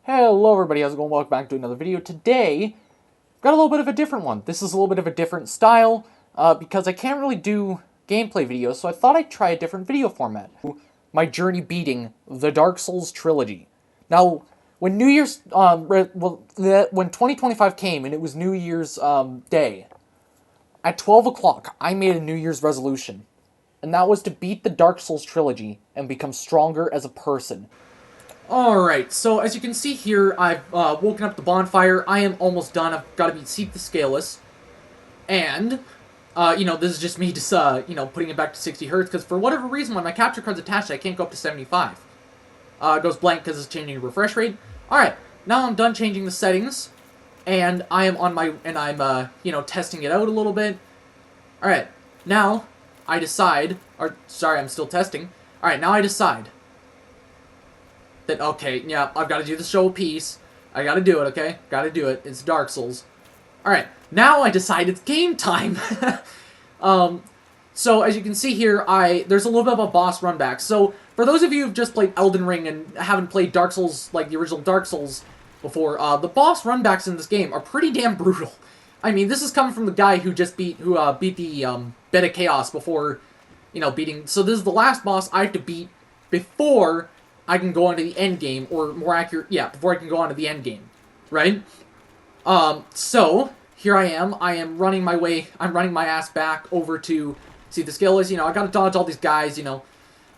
Hello everybody, how's it going? Welcome back to another video. Today, got a little bit of a different one. This is a little bit of a different style, because I can't really do gameplay videos, so I thought I'd try a different video format. My journey beating the Dark Souls Trilogy. Now, when New Year's, when 2025 came and it was New Year's Day, at 12 o'clock, I made a New Year's resolution, and that was to beat the Dark Souls Trilogy and become stronger as a person. Alright, so as you can see here, I've woken up the bonfire. I am almost done. I've got to beat Seek the Scaleless. And, this is just me just, putting it back to 60 Hz, because for whatever reason, when my capture card's attached, I can't go up to 75. It goes blank because it's changing the refresh rate. Alright, now I'm done changing the settings, and I am on my, and I'm, testing it out a little bit. Alright, now I decide, I'm still testing. Alright, now I decide that, okay, yeah, I've got to do the show of peace. I got to do it, okay? Got to do it. It's Dark Souls. Alright, now I decide it's game time. So as you can see here, there's a little bit of a boss run back. So for those of you who've just played Elden Ring and haven't played Dark Souls, like the original Dark Souls before, the boss run backs in this game are pretty damn brutal. I mean, this is coming from the guy who just beat the Bed of Chaos before, beating. So this is the last boss I have to beat before I can go on to the end game, or more accurate, yeah, before I can go on to the end game, right? So here I am running my way, I'm running my ass back over to see the Scaleless. I gotta dodge all these guys,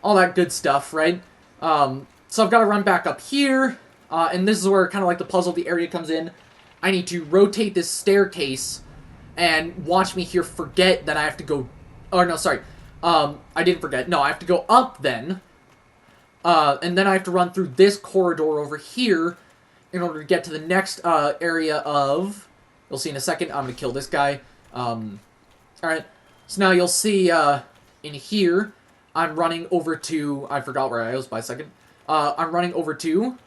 all that good stuff, right? So I've gotta run back up here, and this is where kind of like the puzzle, the area comes in. I need to rotate this staircase, and watch me here forget that I have to go, oh no, sorry, I didn't forget, no, I have to go up then, and then I have to run through this corridor over here in order to get to the next area of... You'll see in a second. I'm going to kill this guy. Alright. So now you'll see in here, I'm running over to... I forgot where I was by a second. I'm running over to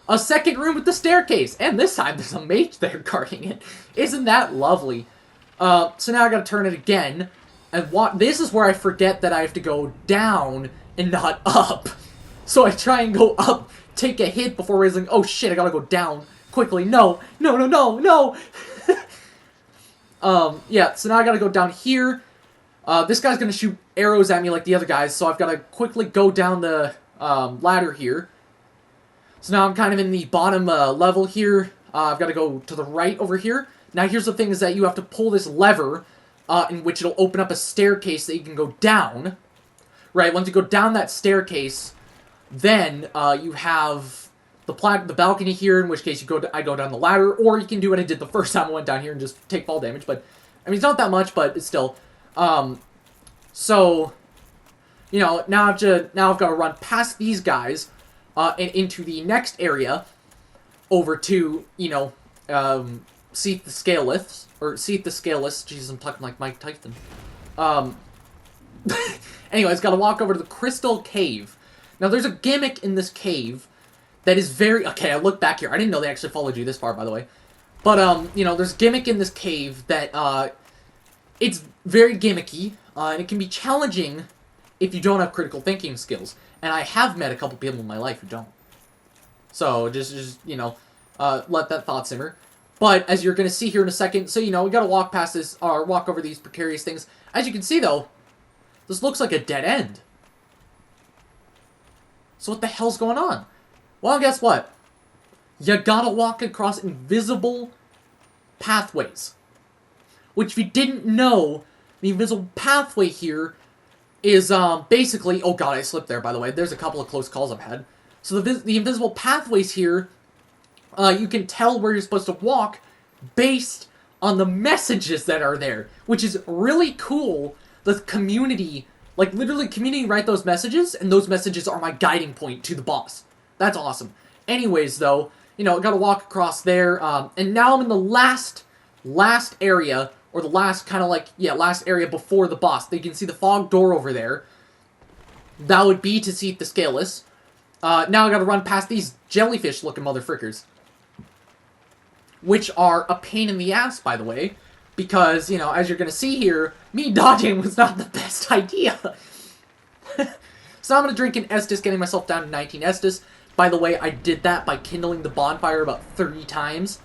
a second room with the staircase. And this time there's a mage there guarding it. Isn't that lovely? So now I got to turn it again. And this is where I forget that I have to go down and not up. So I try and go up, take a hit before realizing, oh shit, I gotta go down quickly. No. Yeah, so now I gotta go down here. This guy's gonna shoot arrows at me like the other guys, so I've gotta quickly go down the ladder here. So now I'm kind of in the bottom level here. I've gotta go to the right over here. Now here's the thing is that you have to pull this lever, in which it'll open up a staircase that you can go down. Right, once you go down that staircase, then you have the balcony here, in which case I go down the ladder, or you can do what I did the first time I went down here and just take fall damage. But I mean, it's not that much, but it's still. So now I've got to run past these guys and into the next area, over to Seek the Scaleless, or Seek the Scaleless. Jesus, I'm talking like Mike Tyson. Anyways, got to walk over to the Crystal Cave. Now, there's a gimmick in this cave that is very... Okay, I look back here. I didn't know they actually followed you this far, by the way. But, there's a gimmick in this cave that, it's very gimmicky, and it can be challenging if you don't have critical thinking skills. And I have met a couple people in my life who don't. So, just let that thought simmer. But, as you're going to see here in a second, so, we got to walk past this, or walk over these precarious things. As you can see, though, this looks like a dead end. So what the hell's going on? Well, guess what? You gotta walk across invisible pathways. Which, if you didn't know, the invisible pathway here is, basically... Oh god, I slipped there, by the way. There's a couple of close calls I've had. So the invisible pathways here, you can tell where you're supposed to walk based on the messages that are there. Which is really cool. The community... Like, literally, community write those messages, and those messages are my guiding point to the boss. That's awesome. Anyways, though, I gotta walk across there, and now I'm in the last area, or the last kind of like, yeah, last area before the boss. You can see the fog door over there. That would be to Seek the Scaleless. Now I gotta run past these jellyfish-looking motherfrickers. Which are a pain in the ass, by the way. Because, as you're going to see here, me dodging was not the best idea. So I'm going to drink an Estus, getting myself down to 19 Estus. By the way, I did that by kindling the bonfire about 30 times.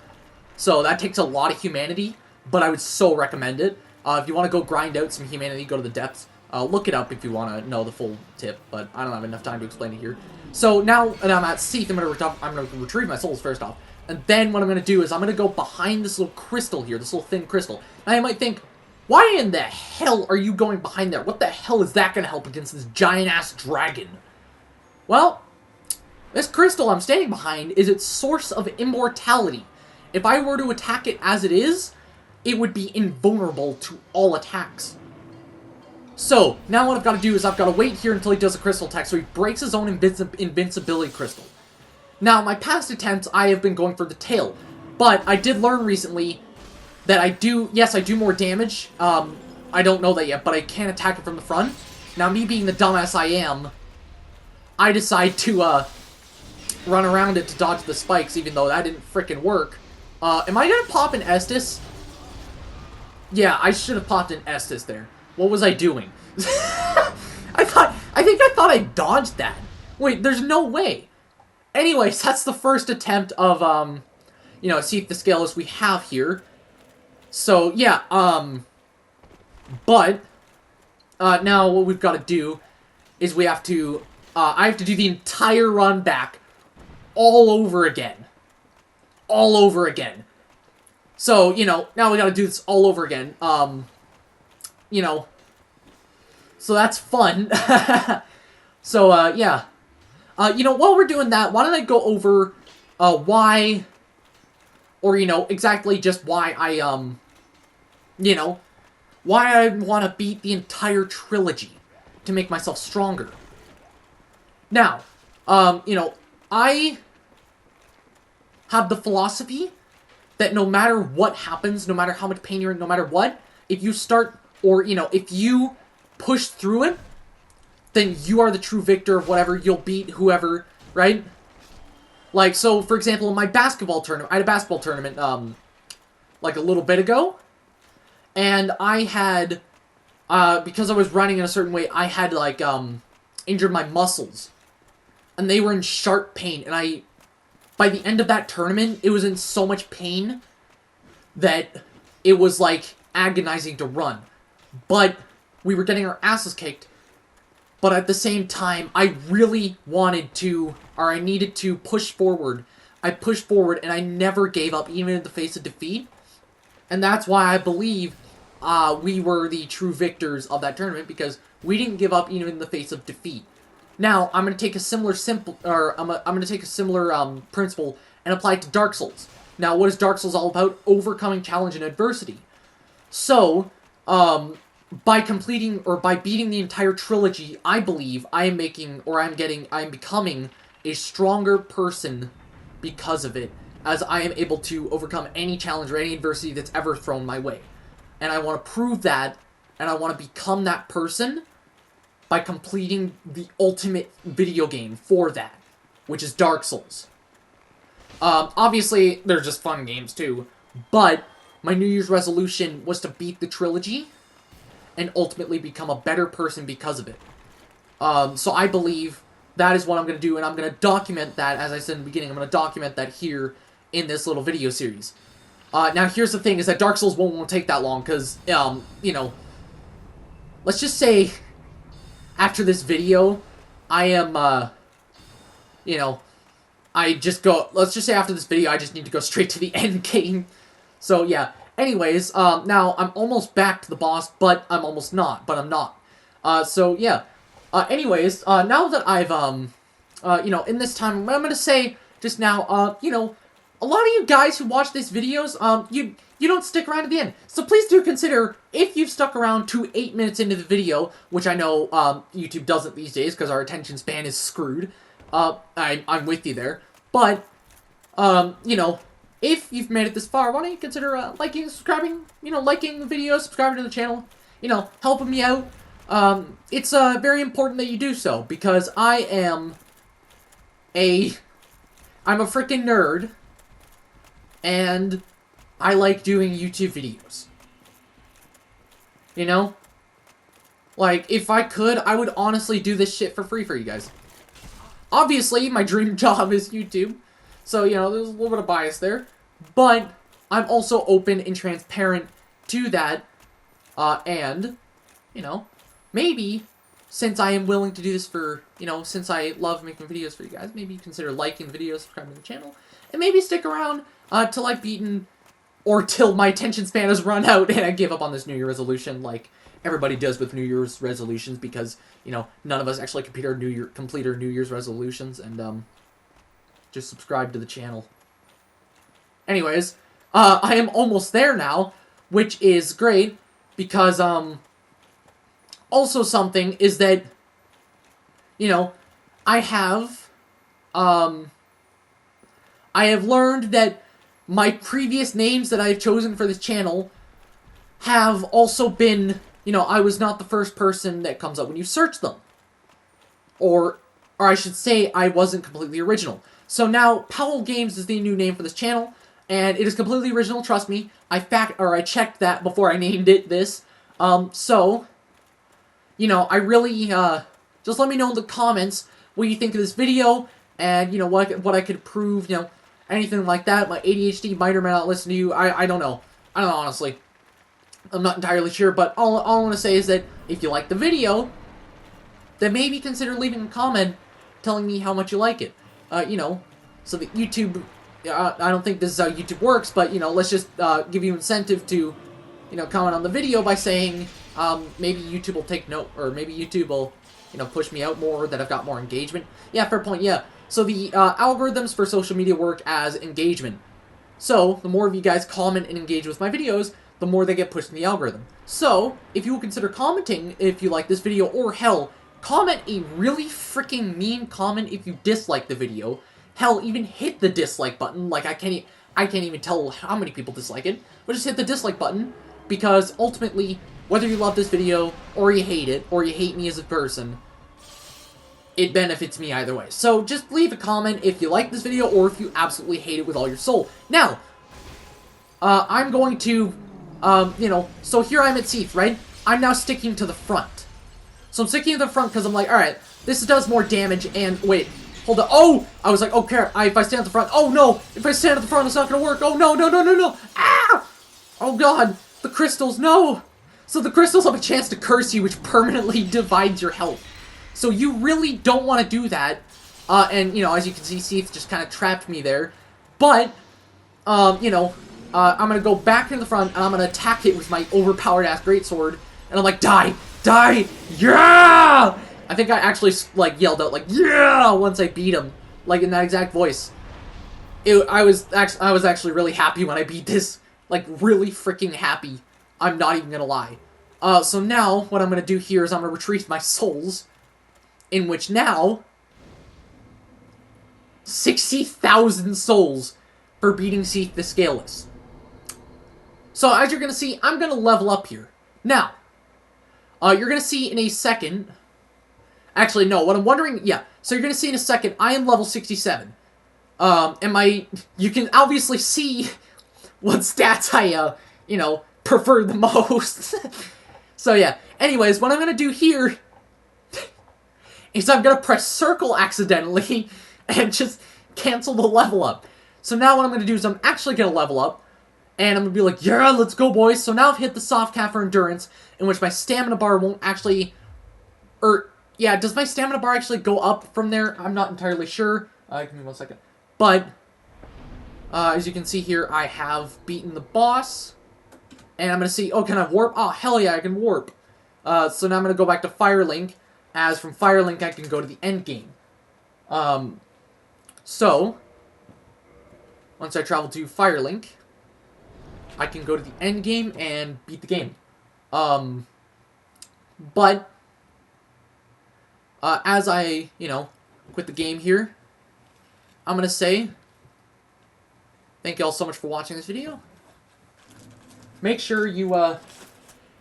So that takes a lot of humanity, but I would so recommend it. If you want to go grind out some humanity, go to the depths. Look it up if you want to know the full tip, but I don't have enough time to explain it here. So now that I'm at Seath, I'm going to retrieve my souls first off. And then what I'm going to do is I'm going to go behind this little crystal here, this little thin crystal. Now you might think, why in the hell are you going behind there? What the hell is that going to help against this giant-ass dragon? Well, this crystal I'm standing behind is its source of immortality. If I were to attack it as it is, it would be invulnerable to all attacks. So, now what I've got to do is I've got to wait here until he does a crystal attack, so he breaks his own invincibility crystal. Now, my past attempts, I have been going for the tail, but I did learn recently that I do more damage. I don't know that yet, but I can attack it from the front. Now, me being the dumbass I am, I decide to run around it to dodge the spikes, even though that didn't frickin' work. Am I gonna pop an Estus? Yeah, I should have popped an Estus there. What was I doing? I think I thought I dodged that. Wait, there's no way. Anyways, that's the first attempt of, Seath the Scaleless we have here. So, yeah, but, now what we've got to do is we have to, I have to do the entire run back all over again. All over again. So, now we got to do this all over again. So that's fun. So, yeah. While we're doing that, why don't I go over, why, or, exactly just why I, why I want to beat the entire trilogy to make myself stronger. Now, I have the philosophy that no matter what happens, no matter how much pain you're in, no matter what, if you start, or, if you push through it, then you are the true victor of whatever. You'll beat whoever, right? Like, so, for example, in my basketball tournament, I had a basketball tournament, like a little bit ago, and I had, because I was running in a certain way, I had, like, injured my muscles, and they were in sharp pain, and by the end of that tournament, it was in so much pain that it was, like, agonizing to run. But we were getting our asses kicked. But at the same time, I really wanted to, or I needed to push forward. I pushed forward, and I never gave up, even in the face of defeat. And that's why I believe we were the true victors of that tournament, because we didn't give up even in the face of defeat. Now, I'm going to take a similar principle and apply it to Dark Souls. Now, what is Dark Souls all about? Overcoming challenge and adversity. So, by completing, or by beating the entire trilogy, I believe I am becoming a stronger person because of it, as I am able to overcome any challenge or any adversity that's ever thrown my way. And I want to prove that, and I want to become that person by completing the ultimate video game for that, which is Dark Souls. Obviously, they're just fun games too, but my New Year's resolution was to beat the trilogy and ultimately become a better person because of it. So I believe that is what I'm going to do, and I'm going to document that, as I said in the beginning, I'm going to document that here in this little video series. Now, here's the thing, is that Dark Souls won't take that long, because, let's just say, after this video, I am, let's just say after this video, I just need to go straight to the end game. So, yeah. Anyways, now, I'm almost back to the boss, but I'm almost not, but I'm not. So, yeah. Anyways, now that I've, in this time, I'm gonna say, just now, a lot of you guys who watch these videos, you don't stick around to the end. So please do consider, if you've stuck around to 8 minutes into the video, which I know, YouTube doesn't these days, because our attention span is screwed. I'm with you there. But, if you've made it this far, why don't you consider, liking, subscribing, liking the video, subscribing to the channel, helping me out. It's, very important that you do so, because I'm a freaking nerd, and I like doing YouTube videos. Like, if I could, I would honestly do this shit for free for you guys. Obviously, my dream job is YouTube. So, you know, there's a little bit of bias there. But I'm also open and transparent to that. And, you know, maybe, since I am willing to do this for, you know, since I love making videos for you guys, maybe consider liking the video, subscribing to the channel, and maybe stick around till I've beaten, or till my attention span has run out and I give up on this New Year resolution, like everybody does with New Year's resolutions, because, you know, none of us actually complete our New Year's resolutions, and, just subscribe to the channel. Anyways, I am almost there now, which is great, because, also something is that, you know, I have learned that my previous names that I've chosen for this channel have also been, you know, I was not the first person that comes up when you search them. Or I should say, I wasn't completely original. So now, Powell Games is the new name for this channel, and it is completely original, trust me. I checked that before I named it this. So, you know, I really, just let me know in the comments what you think of this video, and, you know, what I could prove, you know, anything like that. My ADHD might or might not listen to you. I don't know. I don't know, honestly. I'm not entirely sure, but all I want to say is that if you like the video, then maybe consider leaving a comment telling me how much you like it. You know, so that YouTube, I don't think this is how YouTube works, but, you know, let's just give you incentive to, you know, comment on the video by saying, maybe YouTube will take note, or maybe YouTube will, you know, push me out more, that I've got more engagement. Yeah, fair point, yeah. So the algorithms for social media work as engagement. So, the more of you guys comment and engage with my videos, the more they get pushed in the algorithm. So, if you will consider commenting if you like this video, or hell, comment a really freaking mean comment if you dislike the video. Hell, even hit the dislike button. Like, I can't even tell how many people dislike it, but just hit the dislike button, because ultimately, whether you love this video, or you hate it, or you hate me as a person, it benefits me either way. So just leave a comment if you like this video, or if you absolutely hate it with all your soul. Now, I'm going to, you know, so here I'm at Seath, right? I'm now sticking to the front. So I'm sticking to the front because I'm like, alright, this does more damage, and wait, hold on. Oh! I was like, oh, crap, if I stand at the front, oh no! If I stand at the front, it's not gonna work. Oh no, no, no, no, no! Ah! Oh god! The crystals, no! So the crystals have a chance to curse you, which permanently divides your health. So you really don't want to do that. And, you know, as you can see, Seath just kind of trapped me there. But, you know, I'm going to go back in the front, and I'm going to attack it with my overpowered-ass greatsword. And I'm like, die! Die! Yeah! I think I actually, like, yelled out, like, yeah! Once I beat him. Like, in that exact voice. I was actually really happy when I beat this. Like, really freaking happy. I'm not even going to lie. So now, what I'm going to do here is I'm going to retrieve my souls. In which now, 60,000 souls for beating Seath the Scaleless. So as you're going to see, I'm going to level up here. Now, you're going to see in a second, actually no, what I'm wondering, yeah, so you're going to see in a second, I am level 67. You can obviously see what stats I, you know, prefer the most. So yeah, anyways, what I'm going to do here is I'm going to press circle accidentally and just cancel the level up. So now what I'm going to do is I'm actually going to level up, and I'm going to be like, yeah, let's go, boys. So now I've hit the soft cap for endurance, in which my stamina bar won't actually, yeah, does my stamina bar actually go up from there? I'm not entirely sure. Give me 1 second. But, as you can see here, I have beaten the boss, and I'm going to see, oh, can I warp? Oh, hell yeah, I can warp. So now I'm going to go back to Firelink. As from Firelink, I can go to the end game. So, once I travel to Firelink, I can go to the end game and beat the game. But, as I, you know, quit the game here, I'm going to say, thank you all so much for watching this video. Make sure you,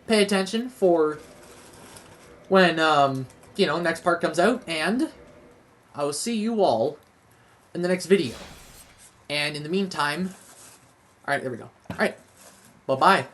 pay attention for when, you know, next part comes out, and I will see you all in the next video. And in the meantime, alright, there we go. Alright, bye-bye.